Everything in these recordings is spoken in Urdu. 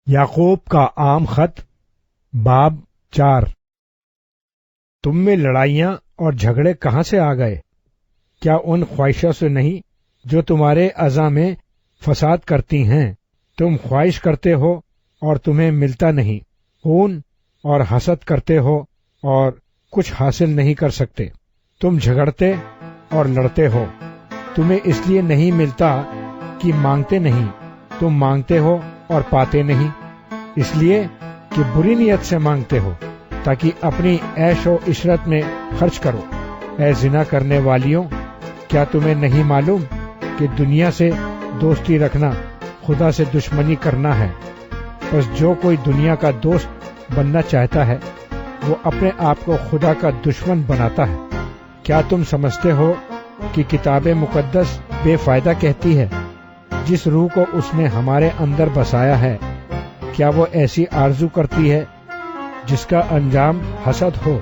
یعقوب کا عام خط باب 4۔ تم میں لڑائیاں اور جھگڑے کہاں سے آ گئے؟ کیا ان خواہشوں سے نہیں جو تمہارے اعضاء میں فساد کرتی ہیں؟ تم خواہش کرتے ہو اور تمہیں ملتا نہیں، خون اور حسد کرتے ہو اور کچھ حاصل نہیں کر سکتے۔ تم جھگڑتے اور لڑتے ہو، تمہیں اس لیے نہیں ملتا کہ مانگتے نہیں، تم مانگتے ہو اور پاتے نہیں، اس لیے کہ بری نیت سے مانگتے ہو تاکہ اپنی عیش و عشرت میں خرچ کرو۔ اے زنا کرنے والیوں، کیا تمہیں نہیں معلوم کہ دنیا سے دوستی رکھنا خدا سے دشمنی کرنا ہے؟ بس جو کوئی دنیا کا دوست بننا چاہتا ہے وہ اپنے آپ کو خدا کا دشمن بناتا ہے۔ کیا تم سمجھتے ہو کہ کتاب مقدس بے فائدہ کہتی ہے؟ جس روح کو اس نے ہمارے اندر بسایا ہے، کیا وہ ایسی آرزو کرتی ہے جس کا انجام حسد ہو؟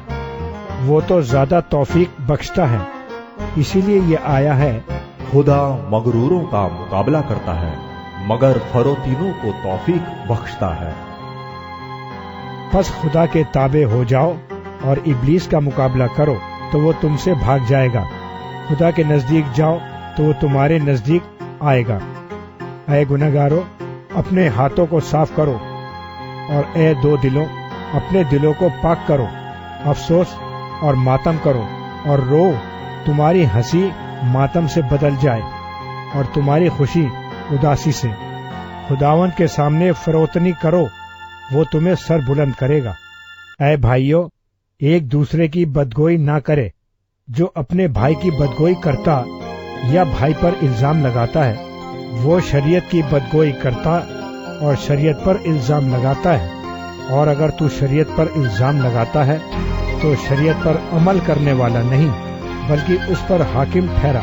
وہ تو زیادہ توفیق بخشتا ہے۔ اسی لیے یہ آیا ہے، خدا مغروروں کا مقابلہ کرتا ہے مگر فروتینوں کو توفیق بخشتا ہے۔ پس خدا کے تابع ہو جاؤ اور ابلیس کا مقابلہ کرو تو وہ تم سے بھاگ جائے گا۔ خدا کے نزدیک جاؤ تو وہ تمہارے نزدیک آئے گا۔ اے گنہگارو، اپنے ہاتھوں کو صاف کرو، اور اے دو دلوں، اپنے دلوں کو پاک کرو۔ افسوس اور ماتم کرو اور رو، تمہاری ہنسی ماتم سے بدل جائے اور تمہاری خوشی اداسی سے۔ خداوند کے سامنے فروتنی کرو، وہ تمہیں سر بلند کرے گا۔ اے بھائیو، ایک دوسرے کی بدگوئی نہ کرے۔ جو اپنے بھائی کی بدگوئی کرتا یا بھائی پر الزام لگاتا ہے وہ شریعت کی بدگوئی کرتا اور شریعت پر الزام لگاتا ہے، اور اگر تو شریعت پر الزام لگاتا ہے تو شریعت پر عمل کرنے والا نہیں بلکہ اس پر حاکم ٹھہرا۔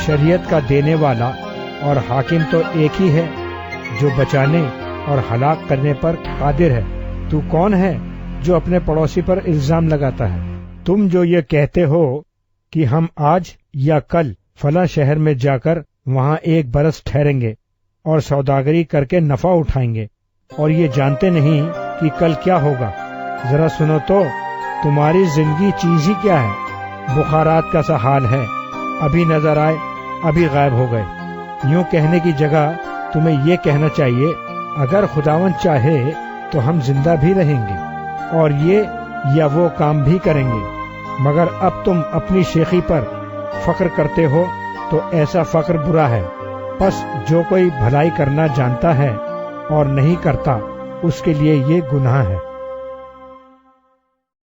شریعت کا دینے والا اور حاکم تو ایک ہی ہے جو بچانے اور ہلاک کرنے پر قادر ہے۔ تو کون ہے جو اپنے پڑوسی پر الزام لگاتا ہے؟ تم جو یہ کہتے ہو کہ ہم آج یا کل فلاں شہر میں جا کر وہاں 1 برس ٹھہریں گے اور سوداگری کر کے نفع اٹھائیں گے، اور یہ جانتے نہیں کہ کل کیا ہوگا۔ ذرا سنو تو، تمہاری زندگی چیز ہی کیا ہے؟ بخارات کا سا حال ہے، ابھی نظر آئے ابھی غائب ہو گئے۔ یوں کہنے کی جگہ تمہیں یہ کہنا چاہیے، اگر خداوند چاہے تو ہم زندہ بھی رہیں گے اور یہ یا وہ کام بھی کریں گے۔ مگر اب تم اپنی شیخی پر فخر کرتے ہو تو ایسا فخر برا ہے۔ پس جو کوئی بھلائی کرنا جانتا ہے اور نہیں کرتا، اس کے لیے یہ گناہ ہے۔